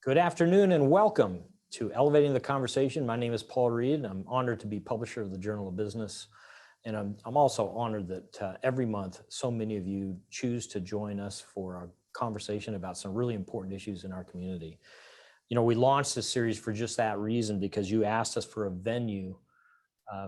Good afternoon and welcome to Elevating the Conversation. My name is Paul Reed. I'm honored to be publisher of the Journal of Business. And I'm also honored that every month, so many of you choose to join us for a conversation about some really important issues in our community. You know, we launched this series for just that reason, because you asked us for a venue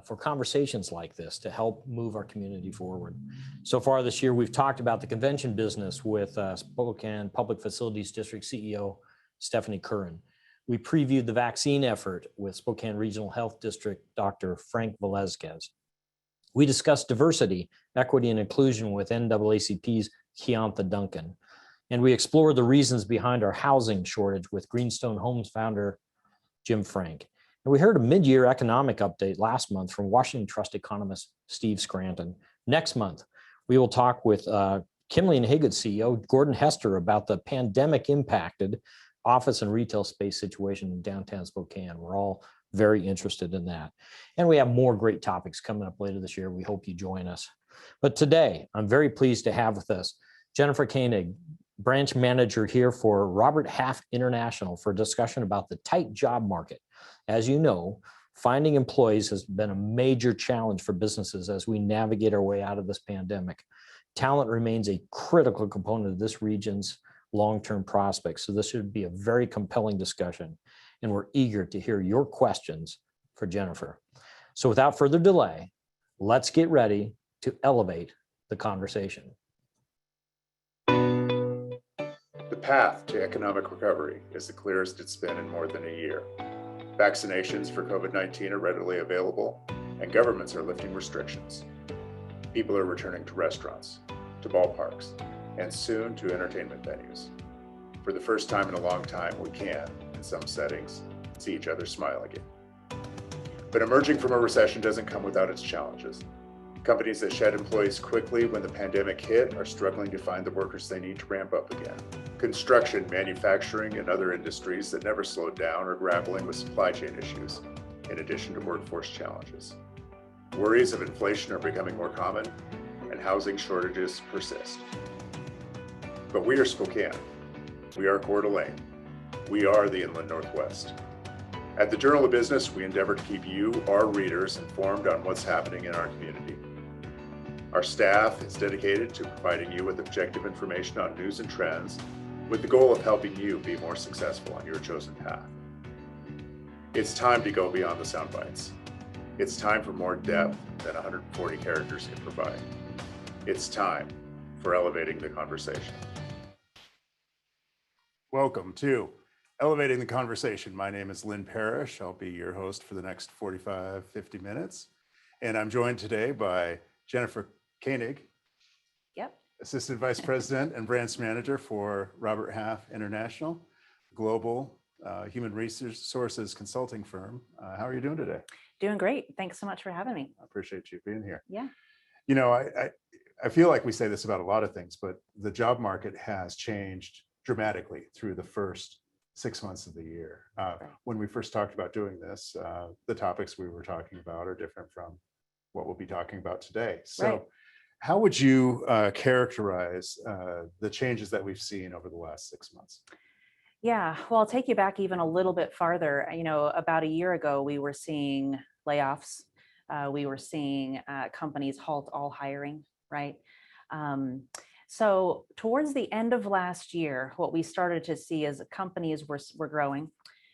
for conversations like this to help move our community forward. So far this year, we've talked about the convention business with Spokane Public Facilities District CEO, Stephanie Curran. We previewed the vaccine effort with Spokane Regional Health District, Dr. Frank Velazquez. We discussed diversity, equity, and inclusion with NAACP's Keonta Duncan. And we explored the reasons behind our housing shortage with Greenstone Homes founder, Jim Frank. And we heard a mid-year economic update last month from Washington Trust economist Steve Scranton. Next month, we will talk with Kimley and Higgins CEO Gordon Hester about the pandemic impacted office and retail space situation in downtown Spokane. We're all very interested in that. And we have more great topics coming up later this year. We hope you join us. But today, I'm very pleased to have with us Jennifer Koenig, branch manager here for Robert Half International, for a discussion about the tight job market. As you know, finding employees has been a major challenge for businesses as we navigate our way out of this pandemic. Talent remains a critical component of this region's long-term prospects. So this should be a very compelling discussion, and we're eager to hear your questions for Jennifer. So without further delay, let's get ready to elevate the conversation. The path to economic recovery is the clearest it's been in more than a year. Vaccinations for COVID-19 are readily available, and governments are lifting restrictions. People are returning to restaurants, to ballparks, and soon to entertainment venues. For the first time in a long time, we can, in some settings, see each other smile again. But emerging from a recession doesn't come without its challenges. Companies that shed employees quickly when the pandemic hit are struggling to find the workers they need to ramp up again. Construction, manufacturing, and other industries that never slowed down are grappling with supply chain issues, in addition to workforce challenges. Worries of inflation are becoming more common, and housing shortages persist. But we are Spokane. We are Coeur d'Alene. We are the Inland Northwest. At the Journal of Business, we endeavor to keep you, our readers, informed on what's happening in our community. Our staff is dedicated to providing you with objective information on news and trends, with the goal of helping you be more successful on your chosen path. It's time to go beyond the sound bites. It's time for more depth than 140 characters can provide. It's time for elevating the conversation. Welcome to Elevating the Conversation. My name is Lynn Parrish. I'll be your host for the next 45, 50 minutes. And I'm joined today by Jennifer Koenig, Assistant Vice President and Branch Manager for Robert Half International, global human resources consulting firm. How are you doing today? Doing great. Thanks so much for having me. I appreciate you being here. Yeah. You know, I feel like we say this about a lot of things, but the job market has changed dramatically through the first 6 months of the year. When we first talked about doing this, the topics we were talking about are different from what we'll be talking about today. So how would you characterize the changes that we've seen over the last 6 months? Yeah, well, I'll take you back even a little bit farther. You know, about a year ago, we were seeing layoffs. We were seeing companies halt all hiring, right? So towards the end of last year, what we started to see is companies were growing.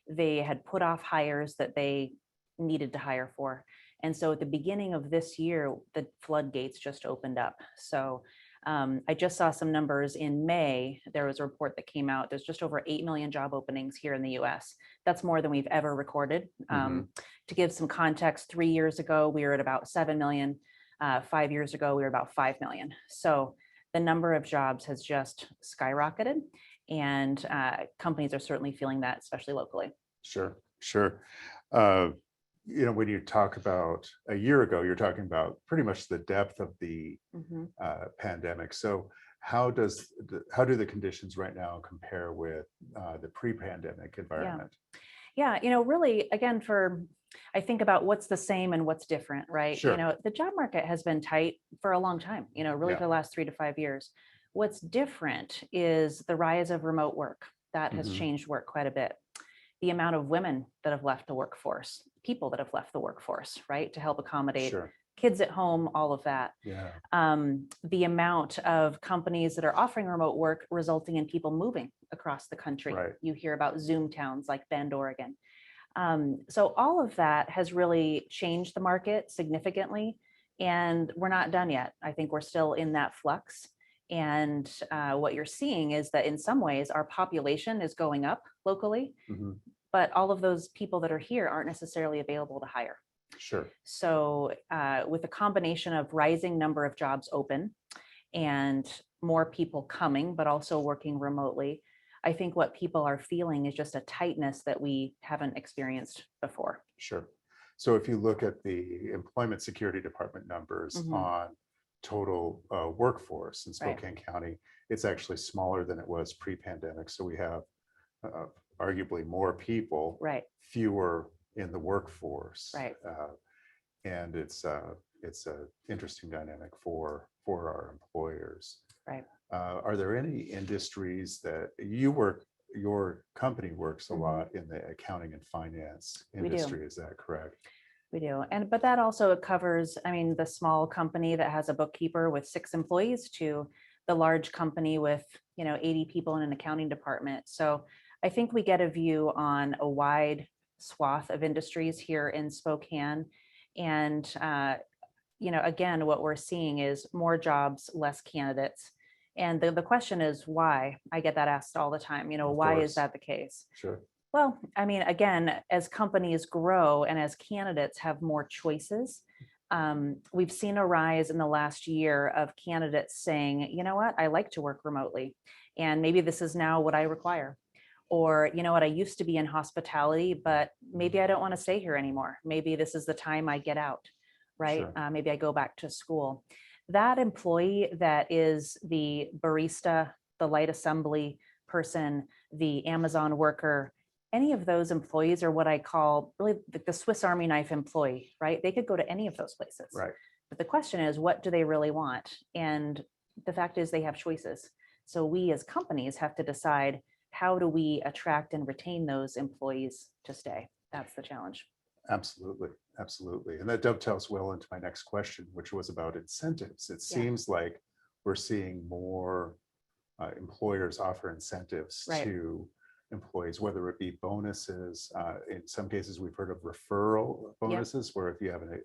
They had put off hires that they needed to hire for. And so at the beginning of this year, the floodgates just opened up. So I just saw some numbers in May. There was a report that came out. There's just over 8 million job openings here in the US. That's more than we've ever recorded. To give some context, 3 years ago, we were at about 7 million. 5 years ago, we were about 5 million. So the number of jobs has just skyrocketed, and companies are certainly feeling that, especially locally. Sure. You know, when you talk about a year ago, you're talking about pretty much the depth of the pandemic. So how do the conditions right now compare with the pre-pandemic environment? Yeah, you know, really, again, I think about what's the same and what's different, right? Sure. You know, the job market has been tight for a long time, you know, really for the last 3 to 5 years. What's different is the rise of remote work. That has changed work quite a bit. The amount of women that have left the workforce, people that have left the workforce, right, to help accommodate Sure. kids at home, all of that. Yeah. The amount of companies that are offering remote work resulting in people moving across the country. Right. You hear about Zoom towns like Bend, Oregon. So all of that has really changed the market significantly, and we're not done yet. I think we're still in that flux. And what you're seeing is that in some ways our population is going up locally, but all of those people that are here aren't necessarily available to hire. Sure. So with a combination of rising number of jobs open and more people coming, but also working remotely, I think what people are feeling is just a tightness that we haven't experienced before. Sure. So if you look at the Employment Security Department numbers on total workforce in Spokane County, it's actually smaller than it was pre-pandemic. So we have arguably more people, fewer in the workforce. And it's a interesting dynamic for our employers. Are there any industries that your company works a lot in the accounting and finance industry? Is that correct? We do. But that also covers, I mean, the small company that has a bookkeeper with 6 employees to the large company with, 80 people in an accounting department. So I think we get a view on a wide swath of industries here in Spokane. And, again, what we're seeing is more jobs, less candidates. And the question is why? I get that asked all the time, why is that the case? Sure. Well, I mean, again, as companies grow and as candidates have more choices, we've seen a rise in the last year of candidates saying, you know what, I like to work remotely. And maybe this is now what I require. Or, you know what, I used to be in hospitality, but maybe I don't want to stay here anymore. Maybe this is the time I get out, right? Maybe I go back to school. That employee that is the barista, the light assembly person, the Amazon worker, any of those employees are what I call really the Swiss Army knife employee, right? They could go to any of those places. But the question is, what do they really want? And the fact is they have choices. So we as companies have to decide, how do we attract and retain those employees to stay? That's the challenge. Absolutely. Absolutely. And that dovetails well into my next question, which was about incentives. It seems like we're seeing more employers offer incentives to employees, whether it be bonuses. In some cases, we've heard of referral bonuses, where if you have an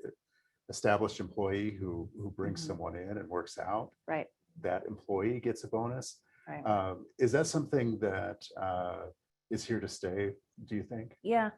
established employee who brings someone in and works out, that employee gets a bonus. Is that something that is here to stay, do you think? Yeah,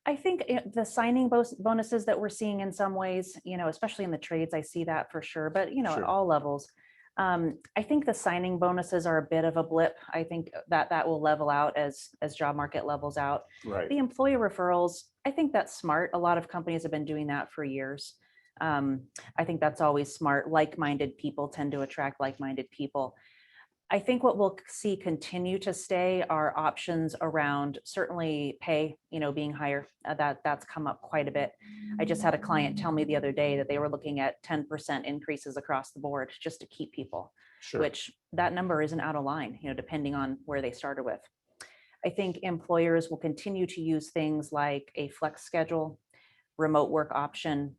I think the signing bonuses that we're seeing in some ways, especially in the trades, I see that for sure, but at all levels. I think the signing bonuses are a bit of a blip. I think that will level out as job market levels out. The employee referrals, I think that's smart. A lot of companies have been doing that for years. I think that's always smart. Like-minded people tend to attract like-minded people. I think what we'll see continue to stay are options around certainly pay, being higher. That's come up quite a bit. I just had a client tell me the other day that they were looking at 10% increases across the board just to keep people, which that number isn't out of line, depending on where they started with. I think employers will continue to use things like a flex schedule, remote work option.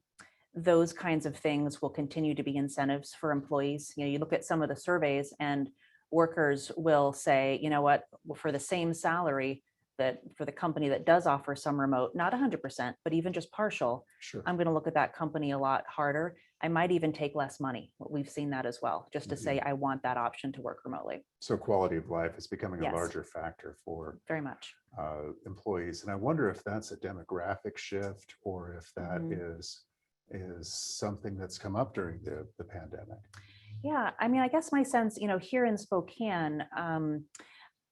Those kinds of things will continue to be incentives for employees. You look at some of the surveys and workers will say, you know what, for the same salary, that for the company that does offer some remote, not 100%, but even just partial, I'm going to look at that company a lot harder. I might even take less money. We've seen that as well, just to say, I want that option to work remotely. So quality of life is becoming a larger factor for very much employees. And I wonder if that's a demographic shift, or if that is something that's come up during the pandemic. Yeah, I mean, I guess my sense, here in Spokane,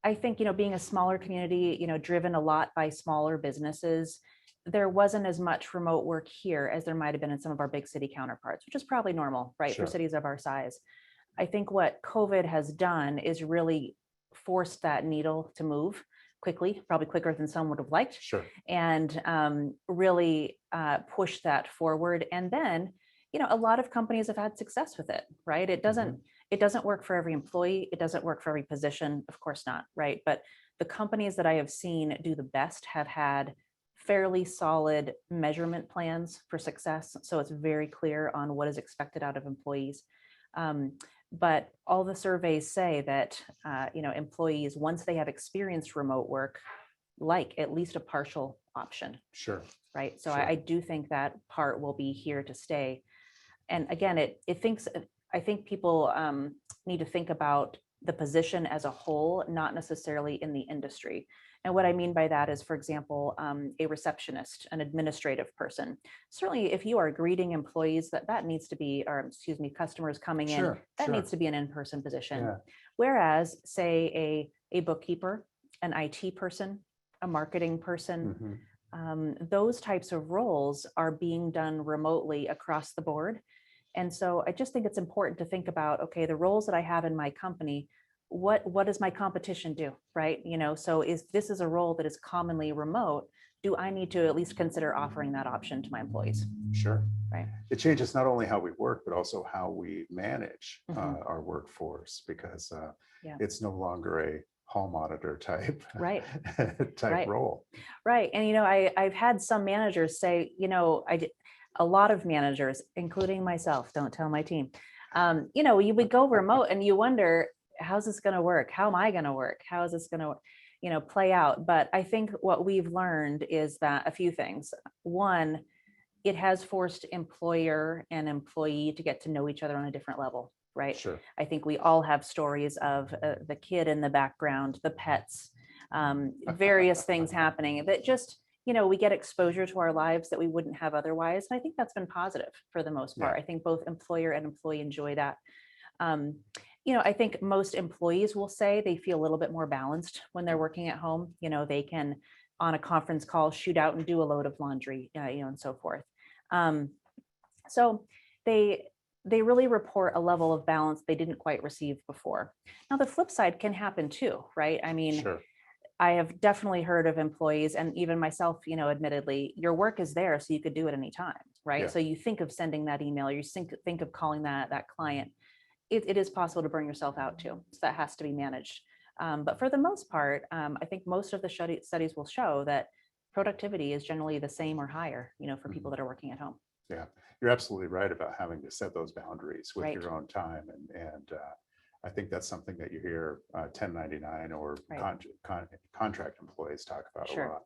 I think, being a smaller community, driven a lot by smaller businesses, there wasn't as much remote work here as there might have been in some of our big city counterparts, which is probably normal, right, for cities of our size. I think what COVID has done is really forced that needle to move quickly, probably quicker than some would have liked, and really push that forward. And then, a lot of companies have had success with it, right? It doesn't, It doesn't work for every employee. It doesn't work for every position. Of course not, right? But the companies that I have seen do the best have had fairly solid measurement plans for success. So it's very clear on what is expected out of employees. But all the surveys say that employees, once they have experienced remote work, like at least a partial option, Sure. right? So Sure. I do think that part will be here to stay. And again, I think people need to think about the position as a whole, not necessarily in the industry. And what I mean by that is, for example, a receptionist, an administrative person. Certainly, if you are greeting employees, that needs to be, or excuse me, customers coming in, Sure. that Sure. needs to be an in-person position. Yeah. Whereas, say, a bookkeeper, an IT person, a marketing person, those types of roles are being done remotely across the board. And so I just think it's important to think about, okay, the roles that I have in my company, what does my competition do, right? So if this is a role that is commonly remote, do I need to at least consider offering that option to my employees? Sure. Right. It changes not only how we work, but also how we manage Mhm. our workforce, because Yeah. it's no longer a hall monitor type Right. type Right. role. Right. And I've had some managers say, a lot of managers, including myself, don't tell my team, you would go remote and you wonder, how's this going to work? How am I going to work? How is this going to, play out? But I think what we've learned is that a few things. One, it has forced employer and employee to get to know each other on a different level, right? Sure. I think we all have stories of the kid in the background, the pets, various things happening that just, we get exposure to our lives that we wouldn't have otherwise. And I think that's been positive for the most part. Yeah. I think both employer and employee enjoy that. I think most employees will say they feel a little bit more balanced when they're working at home. They can, on a conference call, shoot out and do a load of laundry, and so forth. So they really report a level of balance they didn't quite receive before. Now, the flip side can happen too, right? I mean, Sure. I have definitely heard of employees, and even myself, admittedly, your work is there, so you could do it anytime, right? Yeah. So you think of sending that email, you think of calling that client. It is possible to burn yourself out too. So that has to be managed. But for the most part, I think most of the studies will show that productivity is generally the same or higher, for people that are working at home. Yeah, you're absolutely right about having to set those boundaries with Right. your own time, and I think that's something that you hear 1099 or Right. contract employees talk about Sure. a lot.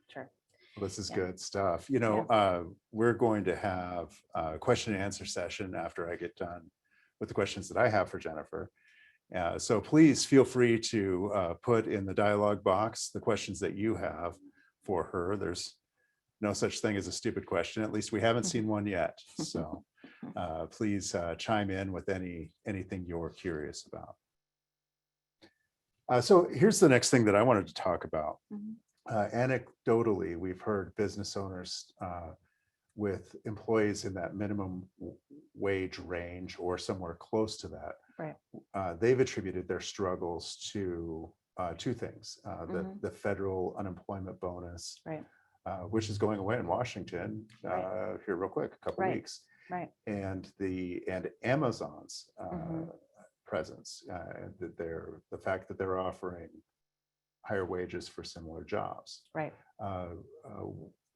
Sure. Well, this is Yeah. good stuff. We're going to have a question and answer session after I get done with the questions that I have for Jennifer. So please feel free to put in the dialogue box the questions that you have for her. There's no such thing as a stupid question. At least we haven't seen one yet. So please chime in with anything you're curious about. So here's the next thing that I wanted to talk about. Anecdotally, we've heard business owners with employees in that minimum wage range or somewhere close to that. Right. They've attributed their struggles to two things: the federal unemployment bonus, Right. Which is going away in Washington here real quick, a couple weeks, Right. and Amazon's presence, the fact that they're offering higher wages for similar jobs. Right.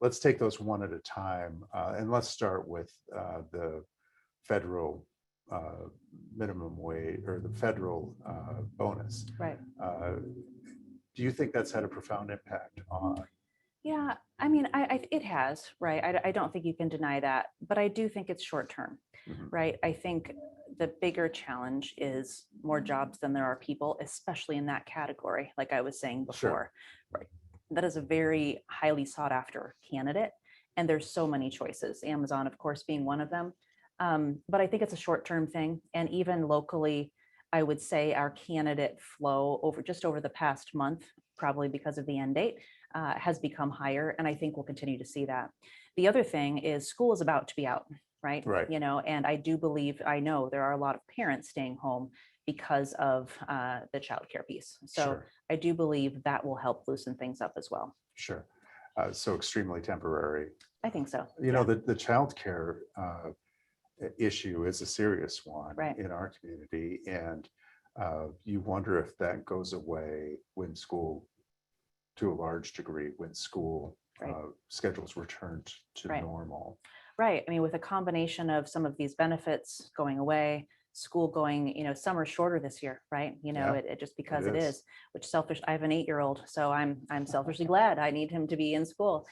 Let's take those one at a time, and let's start with the federal minimum wage or the federal bonus. Right. Do you think that's had a profound impact on? Yeah, I mean, it has, right? I don't think you can deny that, but I do think it's short term, right? I think the bigger challenge is more jobs than there are people, especially in that category, like I was saying before. Right. That is a very highly sought after candidate, and there's so many choices, Amazon, of course, being one of them. But I think it's a short term thing. And even locally, I would say our candidate flow over the past month, probably because of the end date, has become higher. And I think we'll continue to see that. The other thing is school is about to be out, right? Right. And I know there are a lot of parents staying home because of the childcare piece. So I do believe that will help loosen things up as well. Sure. So extremely temporary. I think so. The childcare issue is a serious one Right. in our community. And you wonder if that goes away when school, to a large degree, when school Right. schedules return to Right. normal. Right. I mean, with a combination of some of these benefits going away, school going, summer shorter this year, right? Yeah, it just because it it is. is, which selfish. I have an 8-year-old, so I'm selfishly glad I need him to be in school.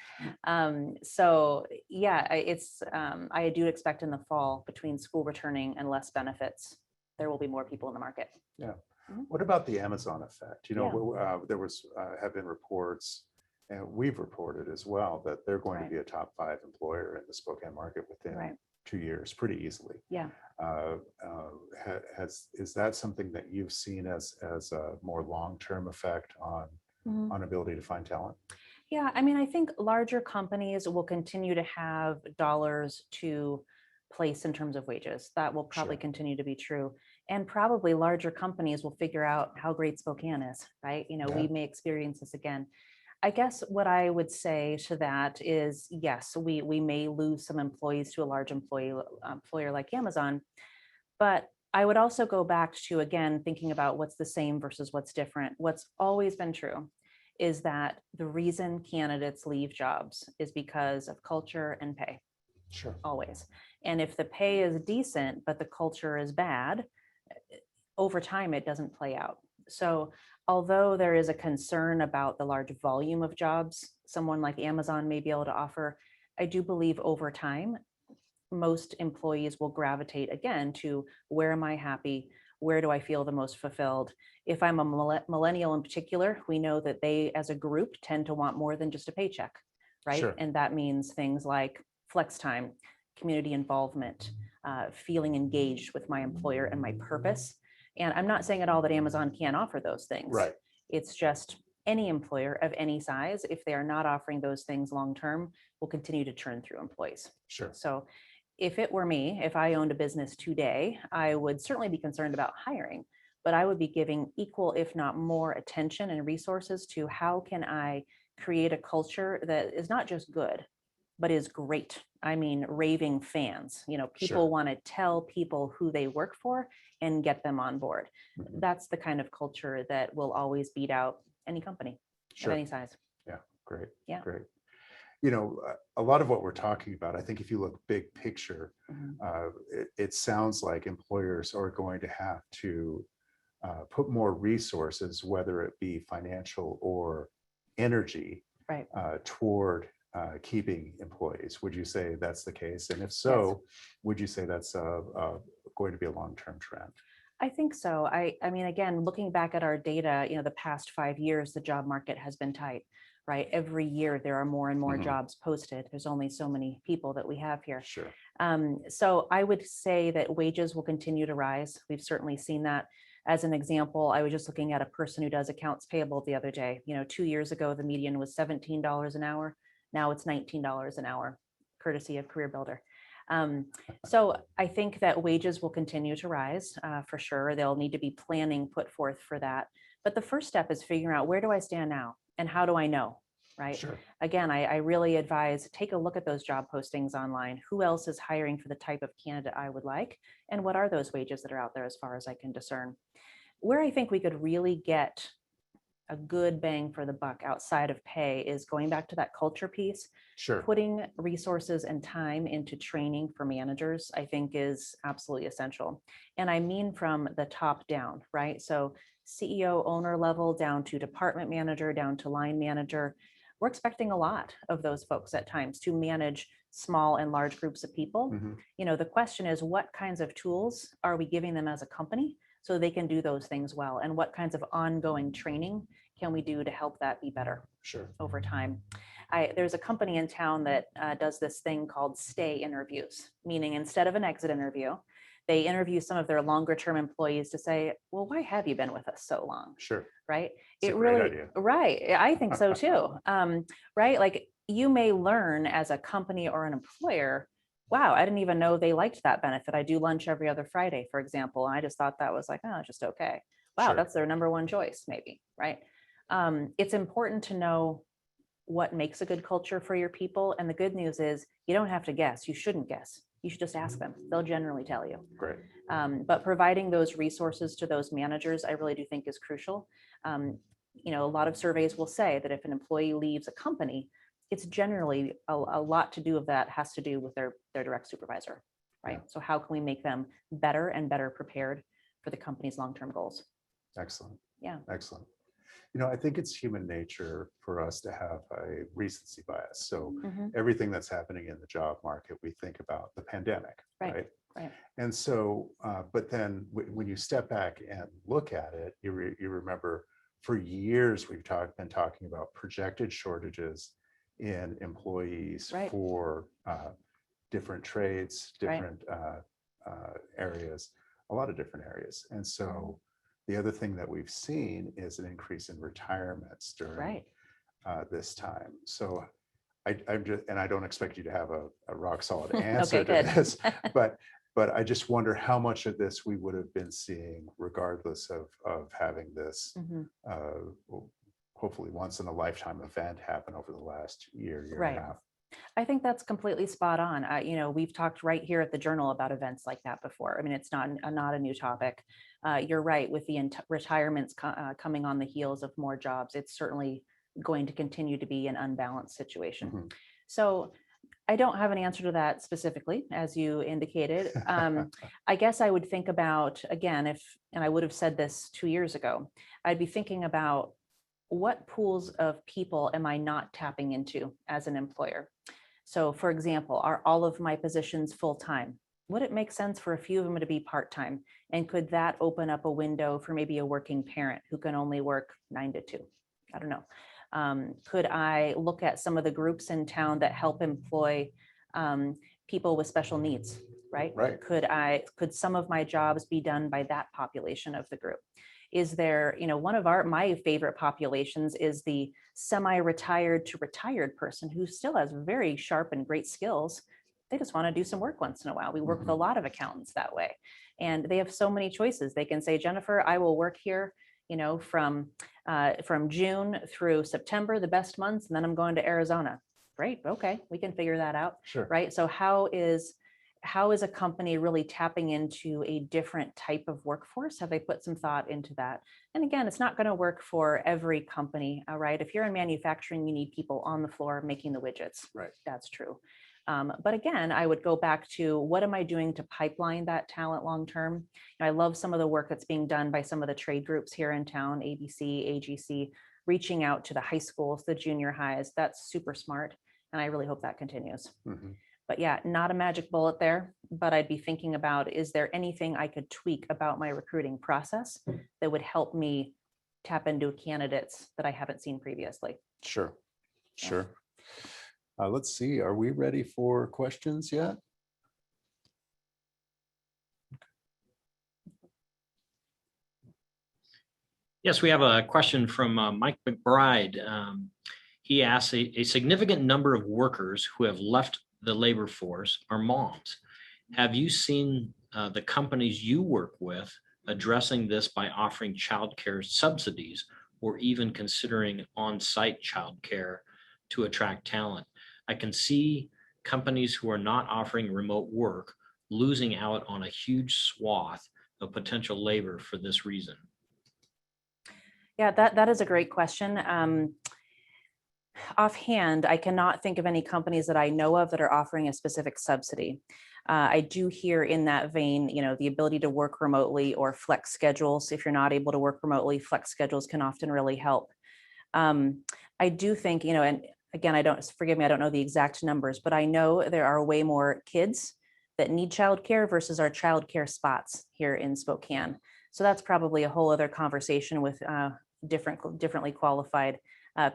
So yeah, I do expect in the fall, between school returning and less benefits, there will be more people in the market. Yeah. Mhm. What about the Amazon effect? Yeah. There have been reports, and we've reported as well, that they're going Right. to be a top 5 employer in the Spokane market within Right. 2 years, pretty easily. Yeah. Is that something that you've seen as a more long-term effect Mhm. on ability to find talent? Yeah, I mean, I think larger companies will continue to have dollars to place in terms of wages. That will probably Sure. continue to be true. And probably larger companies will figure out how great Spokane is, right? We Yeah. may experience this again. I guess what I would say to that is, yes, we may lose some employees to a large employer like Amazon, but I would also go back to, again, thinking about what's the same versus what's different. What's always been true is that the reason candidates leave jobs is because of culture and pay, Sure. always. And if the pay is decent, but the culture is bad, over time, it doesn't play out. So although there is a concern about the large volume of jobs someone like Amazon may be able to offer, I do believe over time, most employees will gravitate again to, where am I happy? Where do I feel the most fulfilled? If I'm a millennial in particular, we know that they as a group tend to want more than just a paycheck, right? Sure. And that means things like flex time, community involvement, feeling engaged with my employer and my purpose. And I'm not saying at all that Amazon can't offer those things. Right. It's just any employer of any size, if they are not offering those things long term, will continue to churn through employees. Sure. So if it were me, if I owned a business today, I would certainly be concerned about hiring, but I would be giving equal, if not more, attention and resources to how can I create a culture that is not just good, but is great. I mean, raving fans. People Sure. want to tell people who they work for and get them on board. Mhm. That's the kind of culture that will always beat out any company Sure. of any size. Yeah. Great. Yeah. Great. A lot of what we're talking about, I think if you look big picture, Mhm. it sounds like employers are going to have to put more resources, whether it be financial or energy, Right. toward keeping employees. Would you say that's the case? And if so, would you say that's going to be a long-term trend? I think so. I mean, again, looking back at our data, the past 5 years, the job market has been tight, right? Every year there are more and more Mhm. jobs posted. There's only so many people that we have here. Sure. So I would say that wages will continue to rise. We've certainly seen that. As an example, I was just looking at a person who does accounts payable the other day. 2 years ago, the median was $17 an hour. Now it's $19 an hour, courtesy of Career Builder. So I think that wages will continue to rise for sure. There'll need to be planning put forth for that. But the first step is figuring out, where do I stand now and how do I know, right? Sure. Again, I really advise, take a look at those job postings online. Who else is hiring for the type of candidate I would like? And what are those wages that are out there as far as I can discern? Where I think we could really get a good bang for the buck outside of pay is going back to that culture piece. Sure. Putting resources and time into training for managers, I think, is absolutely essential. And I mean from the top down, right? So CEO, owner level, down to department manager, down to line manager. We're expecting a lot of those folks at times to manage small and large groups of people. Mhm. The question is, what kinds of tools are we giving them as a company so they can do those things well? And what kinds of ongoing training can we do to help that be better Sure. over time? There's a company in town that does this thing called stay interviews, meaning instead of an exit interview, they interview some of their longer term employees to say, well, why have you been with us so long? Sure. Right? It's a great idea. Right. I think so too. Right. Like, you may learn as a company or an employer, wow, I didn't even know they liked that benefit. I do lunch every other Friday, for example. And I just thought that was like, oh, just okay. Wow, Sure. that's their number one choice, maybe. Right. It's important to know what makes a good culture for your people. And the good news is, you don't have to guess. You shouldn't guess. You should just ask them. They'll generally tell you. Great. But providing those resources to those managers, I really do think is crucial. A lot of surveys will say that if an employee leaves a company, it's generally a lot to do of that has to do with their direct supervisor, right? Yeah. So how can we make them better and better prepared for the company's long-term goals? Excellent. Yeah. Excellent. I think it's human nature for us to have a recency bias. So everything that's happening in the job market, we think about the pandemic, right? Right. And so, but then when you step back and look at it, you remember for years we've been talking about projected shortages in employees Right. for different trades, different areas, a lot of different areas. And so the other thing that we've seen is an increase in retirements during this time. So I'm just, and I don't expect you to have a rock solid answer to this, but I just wonder how much of this we would have been seeing regardless of having this hopefully once in a lifetime event happen over the last year and a half. I think that's completely spot on. We've talked right here at the Journal about events like that before. I mean, it's not a new topic. You're right, with the retirements coming on the heels of more jobs, it's certainly going to continue to be an unbalanced situation. So I don't have an answer to that specifically, as you indicated. I guess I would think about, again, and I would have said this 2 years ago, I'd be thinking about what pools of people am I not tapping into as an employer? So for example, are all of my positions full-time? Would it make sense for a few of them to be part-time? And could that open up a window for maybe a working parent who can only work 9 to 2? I don't know. Could I look at some of the groups in town that help employ people with special needs, right? Right. Could some of my jobs be done by that population of the group? Is there, one of my favorite populations is the semi-retired to retired person who still has very sharp and great skills. They just want to do some work once in a while. We work with a lot of accountants that way, and they have so many choices. They can say, Jennifer, I will work here, from June through September, the best months, and then I'm going to Arizona. Great. Okay. We can figure that out. Sure. Right. So how is a company really tapping into a different type of workforce? Have they put some thought into that? And again, it's not going to work for every company, right? If you're in manufacturing, you need people on the floor making the widgets. Right. That's true. But again, I would go back to what am I doing to pipeline that talent long-term? I love some of the work that's being done by some of the trade groups here in town, ABC, AGC, reaching out to the high schools, the junior highs. That's super smart. And I really hope that continues. But yeah, not a magic bullet there, but I'd be thinking about, is there anything I could tweak about my recruiting process that would help me tap into candidates that I haven't seen previously? Sure. Let's see, are we ready for questions yet? Yes, we have a question from Mike McBride. He asks, a significant number of workers who have left the labor force are moms. Have you seen the companies you work with addressing this by offering childcare subsidies or even considering on-site childcare to attract talent? I can see companies who are not offering remote work losing out on a huge swath of potential labor for this reason. Yeah, that is a great question. Offhand, I cannot think of any companies that I know of that are offering a specific subsidy. I do hear in that vein, the ability to work remotely or flex schedules. If you're not able to work remotely, flex schedules can often really help. I do think, and again, forgive me, I don't know the exact numbers, but I know there are way more kids that need childcare versus our childcare spots here in Spokane. So that's probably a whole other conversation with differently qualified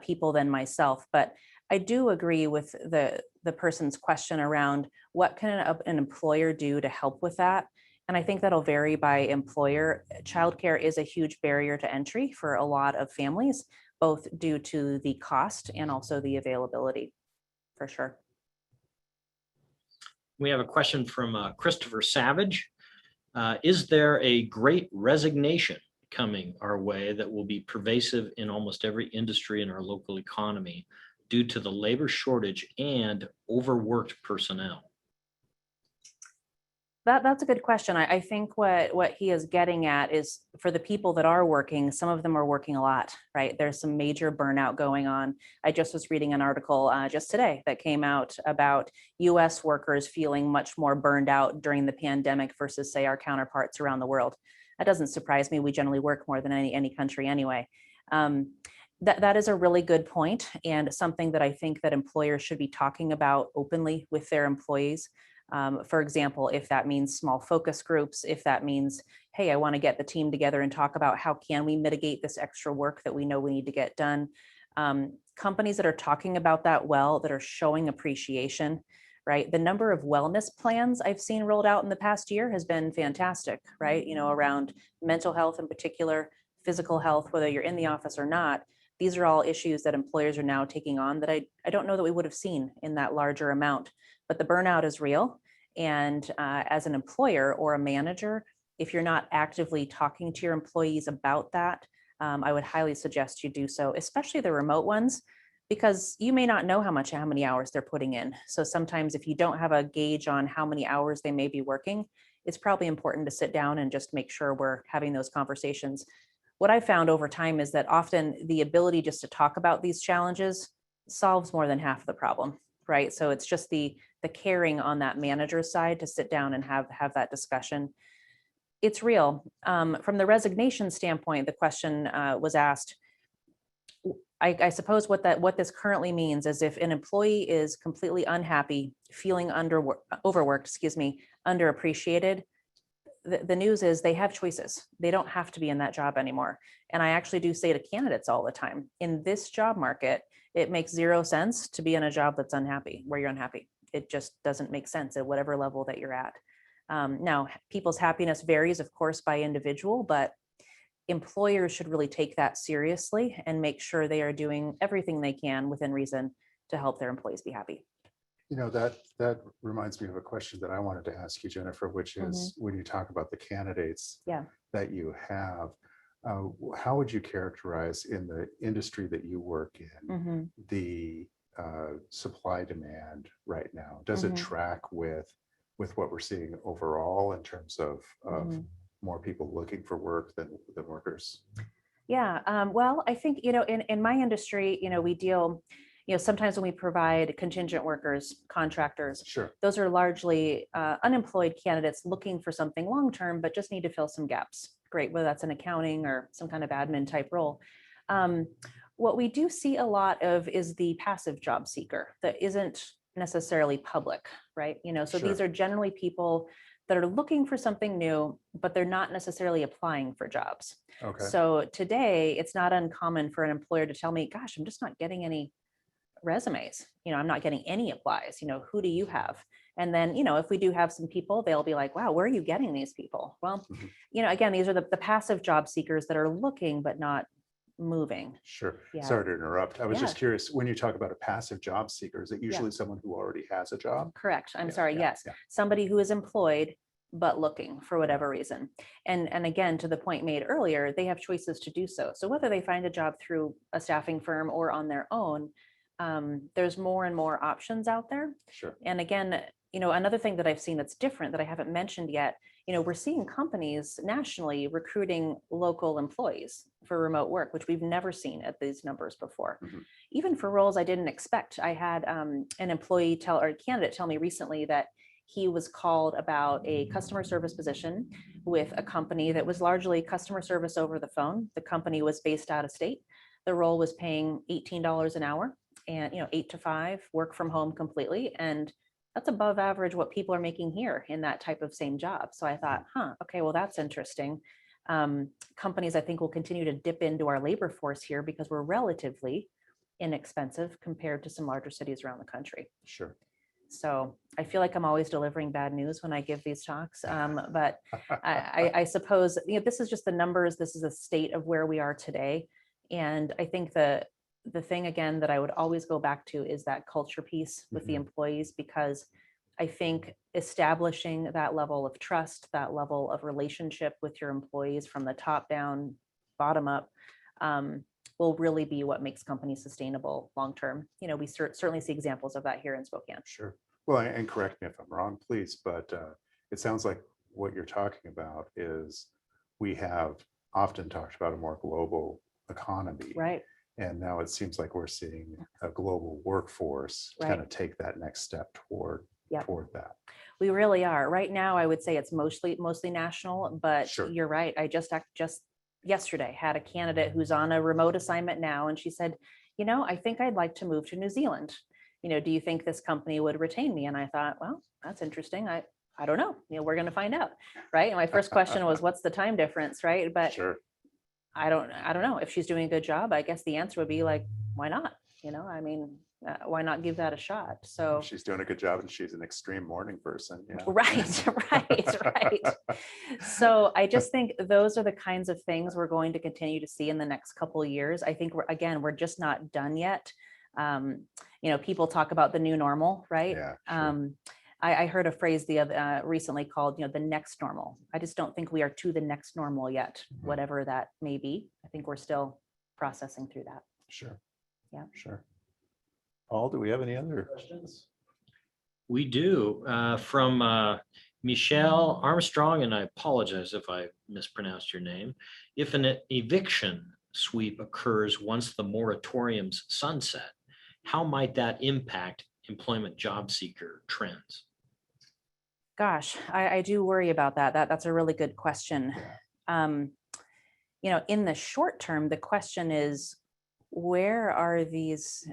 people than myself. But I do agree with the person's question around what can an employer do to help with that. And I think that'll vary by employer. Childcare is a huge barrier to entry for a lot of families, both due to the cost and also the availability, for sure. We have a question from Christopher Savage. Is there a great resignation coming our way that will be pervasive in almost every industry in our local economy due to the labor shortage and overworked personnel? That's a good question. I think what he is getting at is for the people that are working, some of them are working a lot, right? There's some major burnout going on. I just was reading an article just today that came out about US workers feeling much more burned out during the pandemic versus, say, our counterparts around the world. That doesn't surprise me. We generally work more than any country anyway. That is a really good point, and something that I think that employers should be talking about openly with their employees. For example, if that means small focus groups, if that means, hey, I want to get the team together and talk about how can we mitigate this extra work that we know we need to get done. Companies that are talking about that well, that are showing appreciation, right? The number of wellness plans I've seen rolled out in the past year has been fantastic, right? Around mental health in particular, physical health, whether you're in the office or not. These are all issues that employers are now taking on that I don't know that we would have seen in that larger amount. But the burnout is real. And as an employer or a manager, if you're not actively talking to your employees about that, I would highly suggest you do so, especially the remote ones, because you may not know how many hours they're putting in. So sometimes if you don't have a gauge on how many hours they may be working, it's probably important to sit down and just make sure we're having those conversations. What I found over time is that often the ability just to talk about these challenges solves more than half of the problem, right? So it's just the caring on that manager's side to sit down and have that discussion. It's real. From the resignation standpoint, the question was asked. I suppose what this currently means is if an employee is completely unhappy, feeling overworked, underappreciated, the news is they have choices. They don't have to be in that job anymore. And I actually do say to candidates all the time, in this job market, it makes zero sense to be in a job that's unhappy, where you're unhappy. It just doesn't make sense at whatever level that you're at. Now, people's happiness varies, of course, by individual, but employers should really take that seriously and make sure they are doing everything they can within reason to help their employees be happy. That reminds me of a question that I wanted to ask you, Jennifer, which is when you talk about the candidates that you have, how would you characterize in the industry that you work in the supply demand right now? Does it track with what we're seeing overall in terms of more people looking for work than workers? Yeah, well, I think, in my industry, we deal, sometimes when we provide contingent workers, contractors, Sure, those are largely unemployed candidates looking for something long-term, but just need to fill some gaps. Great, whether that's an accounting or some kind of admin type role. What we do see a lot of is the passive job seeker that isn't necessarily public, right? So Sure. these are generally people that are looking for something new, but they're not necessarily applying for jobs. Okay. So today, it's not uncommon for an employer to tell me, gosh, I'm just not getting any resumes. I'm not getting any applies. Who do you have? And then, if we do have some people, they'll be like, wow, where are you getting these people? Well, again, these are the passive job seekers that are looking, but not moving. Sure. Yeah. Sorry to interrupt. I was Yeah. just curious, when you talk about a passive job seeker, is it usually someone who already has a job? Correct. I'm Yeah, sorry. yeah, Yes. yeah. Somebody who is employed, but looking for whatever reason. And again, to the point made earlier, they have choices to do so. So whether they find a job through a staffing firm or on their own, there's more and more options out there. Sure. And again, another thing that I've seen that's different that I haven't mentioned yet, we're seeing companies nationally recruiting local employees for remote work, which we've never seen at these numbers before. Even for roles I didn't expect. I had an employee candidate tell me recently that he was called about a customer service position with a company that was largely customer service over the phone. The company was based out of state. The role was paying $18 an hour and 8 to 5, work from home completely. And that's above average what people are making here in that type of same job. So I thought, okay, well, that's interesting. Companies, I think, will continue to dip into our labor force here because we're relatively inexpensive compared to some larger cities around the country. Sure. So I feel like I'm always delivering bad news when I give these talks. But I suppose, this is just the numbers. This is a state of where we are today. And I think the thing, again, that I would always go back to is that culture piece with the employees, because I think establishing that level of trust, that level of relationship with your employees from the top down, bottom up, will really be what makes companies sustainable long term. We certainly see examples of that here in Spokane. Sure. Well, and correct me if I'm wrong, please, but it sounds like what you're talking about is we have often talked about a more global economy. Right. And now it seems like we're seeing a global workforce Right. kind of take that next step toward Yep. that. We really are. Right now, I would say it's mostly national, but Sure. you're right. I just yesterday had a candidate who's on a remote assignment now, and she said, I think I'd like to move to New Zealand. Do you think this company would retain me? And I thought, well, that's interesting. I don't know. We're going to find out, right? And my first question was, what's the time difference, right? But Sure. I don't know if she's doing a good job. I guess the answer would be like, why not? Why not give that a shot? So She's doing a good job, and she's an extreme morning person. Yeah. right. So I just think those are the kinds of things we're going to continue to see in the next couple of years. I think we're just not done yet. People talk about the new normal, right? Yeah, sure. I heard a phrase recently called, the next normal. I just don't think we are to the next normal yet, whatever that may be. I think we're still processing through that. Sure. Yeah. Sure. Paul, do we have any other questions? We do, from Michelle Armstrong, and I apologize if I mispronounced your name. If an eviction sweep occurs once the moratoriums sunset, how might that impact employment job seeker trends? Gosh, I do worry about that. That's a really good question. In the short term, the question is, where are these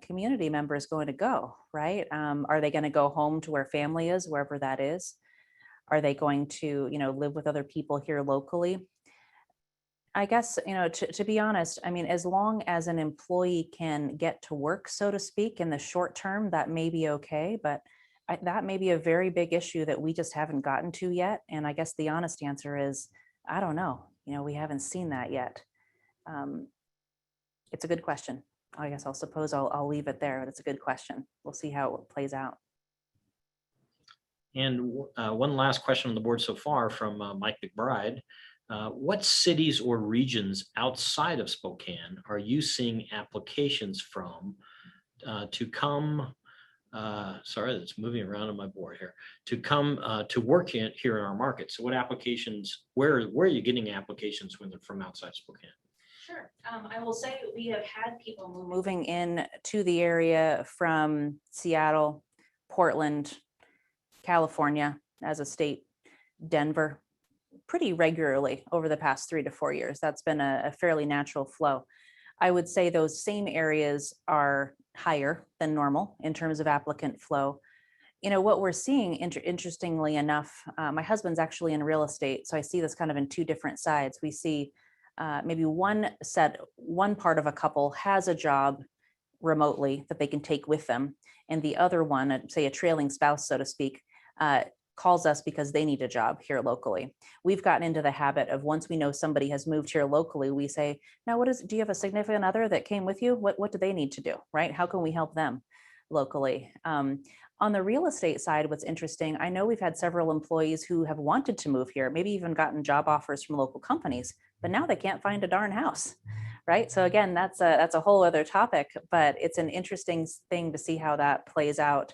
community members going to go, right? Are they going to go home to where family is, wherever that is? Are they going to, live with other people here locally? I guess, to be honest, as long as an employee can get to work, so to speak, in the short term, that may be okay. But that may be a very big issue that we just haven't gotten to yet. And I guess the honest answer is, I don't know. We haven't seen that yet. It's a good question. I guess I'll leave it there, but it's a good question. We'll see how it plays out. And one last question on the board so far from Mike McBride. What cities or regions outside of Spokane are you seeing applications from to come? Sorry, that's moving around on my board here. To come to work here in our market. So what applications, where are you getting applications when they're from outside Spokane? Sure. I will say we have had people moving in to the area from Seattle, Portland, California as a state, Denver, pretty regularly over the past 3 to 4 years. That's been a fairly natural flow. I would say those same areas are higher than normal in terms of applicant flow. What we're seeing, interestingly enough, my husband's actually in real estate, so I see this kind of in two different sides. We see maybe one part of a couple has a job remotely that they can take with them, and the other one, say a trailing spouse, so to speak, calls us because they need a job here locally. We've gotten into the habit of, once we know somebody has moved here locally, we say, now do you have a significant other that came with you? What do they need to do, right? How can we help them locally? On the real estate side, what's interesting, I know we've had several employees who have wanted to move here, maybe even gotten job offers from local companies, but now they can't find a darn house, right? So again, that's a whole other topic, but it's an interesting thing to see how that plays out.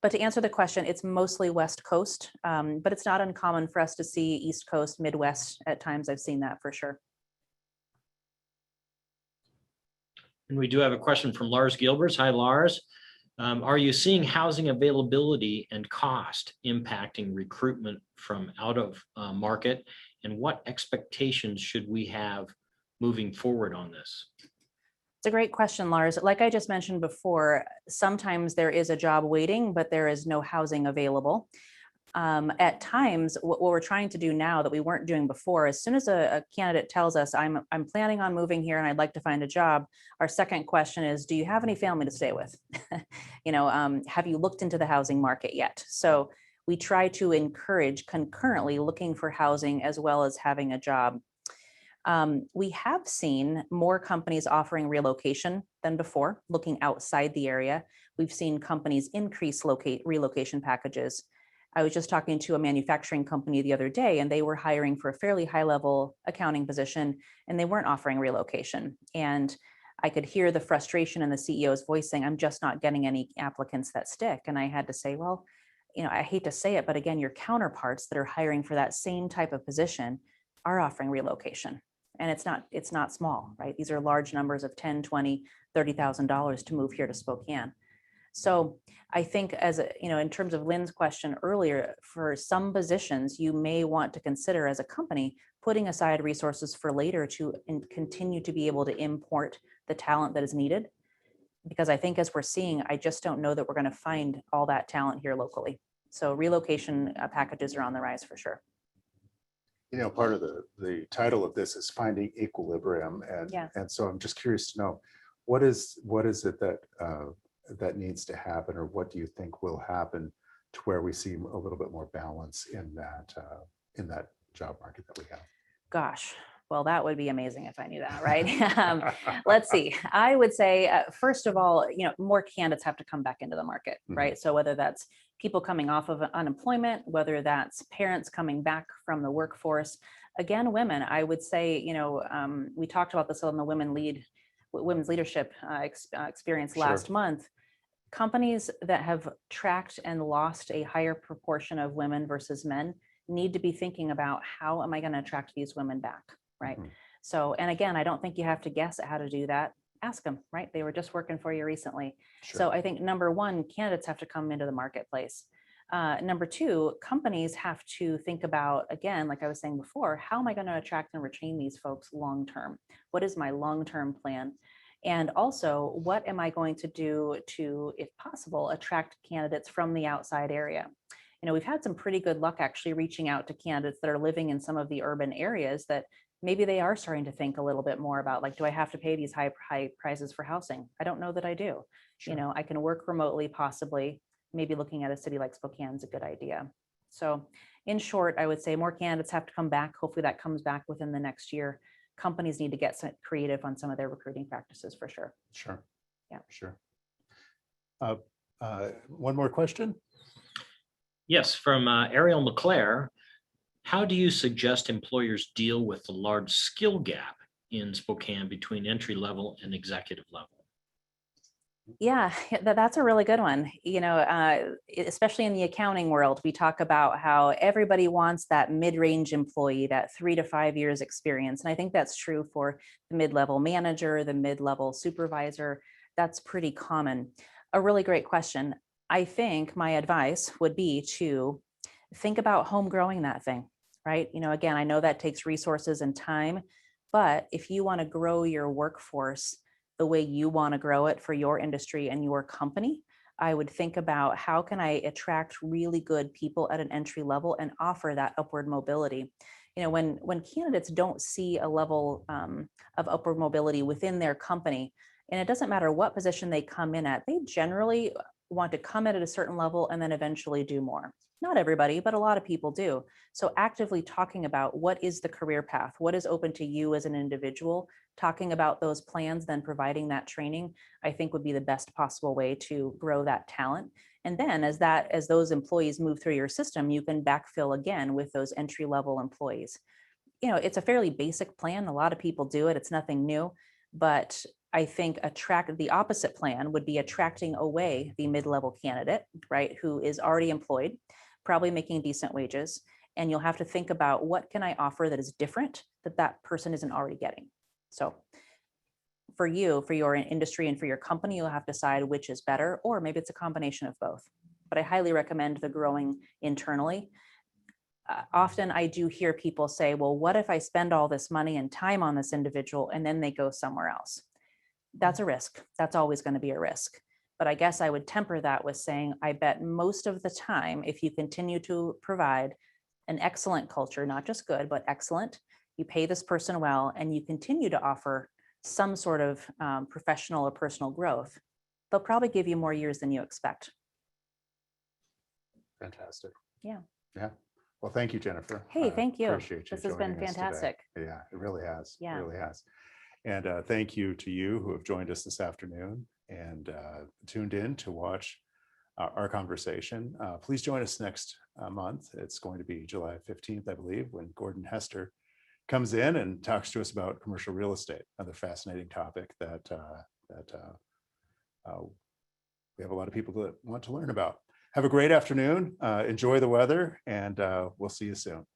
But to answer the question, it's mostly West Coast, but it's not uncommon for us to see East Coast, Midwest at times. I've seen that for sure. And we do have a question from Lars Gilberts. Hi, Lars. Are you seeing housing availability and cost impacting recruitment from out of market? And what expectations should we have moving forward on this? It's a great question, Lars. Like I just mentioned before, sometimes there is a job waiting, but there is no housing available. At times, what we're trying to do now that we weren't doing before, as soon as a candidate tells us, I'm planning on moving here and I'd like to find a job, our second question is, do you have any family to stay with? Have you looked into the housing market yet? So we try to encourage concurrently looking for housing as well as having a job. We have seen more companies offering relocation than before, looking outside the area. We've seen companies increase relocation packages. I was just talking to a manufacturing company the other day, and they were hiring for a fairly high-level accounting position, and they weren't offering relocation. And I could hear the frustration in the CEO's voice saying, I'm just not getting any applicants that stick. And I had to say, well, I hate to say it, but again, your counterparts that are hiring for that same type of position are offering relocation. And it's not small, right? These are large numbers of 10, 20, $30,000 to move here to Spokane. So I think in terms of Lynn's question earlier, for some positions, you may want to consider as a company putting aside resources for later to continue to be able to import the talent that is needed. Because I think as we're seeing, I just don't know that we're going to find all that talent here locally. So relocation packages are on the rise for sure. Part of the title of this is finding equilibrium, Yeah. and so I'm just curious to know what is it that that needs to happen, or what do you think will happen to where we see a little bit more balance in that job market that we have? Gosh, well, that would be amazing if I knew that, right? Let's see. I would say, first of all, more candidates have to come back into the market, right? So whether that's people coming off of unemployment, whether that's parents coming back from the workforce, again, women, I would say, we talked about this on the women's leadership experience last month. Companies that have tracked and lost a higher proportion of women versus men need to be thinking about, how am I going to attract these women back, right? So, and again, I don't think you have to guess at how to do that. Ask them, right? They were just working for you recently. So I think number one, candidates have to come into the marketplace. Number two, companies have to think about, again, like I was saying before, how am I going to attract and retain these folks long-term? What is my long-term plan? And also, what am I going to do to, if possible, attract candidates from the outside area? We've had some pretty good luck actually reaching out to candidates that are living in some of the urban areas that maybe they are starting to think a little bit more about, like, do I have to pay these high prices for housing? I don't know that I do. I can work remotely, possibly. Maybe looking at a city like Spokane is a good idea. So in short, I would say more candidates have to come back. Hopefully that comes back within the next year. Companies need to get creative on some of their recruiting practices for sure. Sure. Yeah. Sure. One more question. Yes, from Ariel McClare. How do you suggest employers deal with the large skill gap in Spokane between entry level and executive level? Yeah, that's a really good one. Especially in the accounting world, we talk about how everybody wants that mid-range employee, that 3 to 5 years experience. And I think that's true for the mid-level manager, the mid-level supervisor. That's pretty common. A really great question. I think my advice would be to think about home growing that thing, right? Again, I know that takes resources and time, but if you want to grow your workforce the way you want to grow it for your industry and your company, I would think about, how can I attract really good people at an entry level and offer that upward mobility? When candidates don't see a level of upward mobility within their company, and it doesn't matter what position they come in at, they generally want to come in at a certain level and then eventually do more. Not everybody, but a lot of people do. So actively talking about what is the career path, what is open to you as an individual, talking about those plans, then providing that training, I think would be the best possible way to grow that talent. And then as those employees move through your system, you can backfill again with those entry level employees. It's a fairly basic plan. A lot of people do it. It's nothing new, but I think the opposite plan would be attracting away the mid-level candidate, right, who is already employed, probably making decent wages. And you'll have to think about, what can I offer that is different that person isn't already getting? So for you, for your industry and for your company, you'll have to decide which is better, or maybe it's a combination of both. But I highly recommend the growing internally. Often I do hear people say, well, what if I spend all this money and time on this individual and then they go somewhere else? That's a risk. That's always going to be a risk. But I guess I would temper that with saying, I bet most of the time, if you continue to provide an excellent culture, not just good, but excellent, you pay this person well, and you continue to offer some sort of professional or personal growth, they'll probably give you more years than you expect. Fantastic. Yeah. Yeah. Well, thank you, Jennifer. Hey, thank you. Appreciate you. This has been joining us today. fantastic. Yeah, it really has. Yeah. It really has. And thank you to you who have joined us this afternoon and tuned in to watch our conversation. Please join us next month. It's going to be July 15th, I believe, when Gordon Hester comes in and talks to us about commercial real estate, another fascinating topic that we have a lot of people that want to learn about. Have a great afternoon. Enjoy the weather, and we'll see you soon.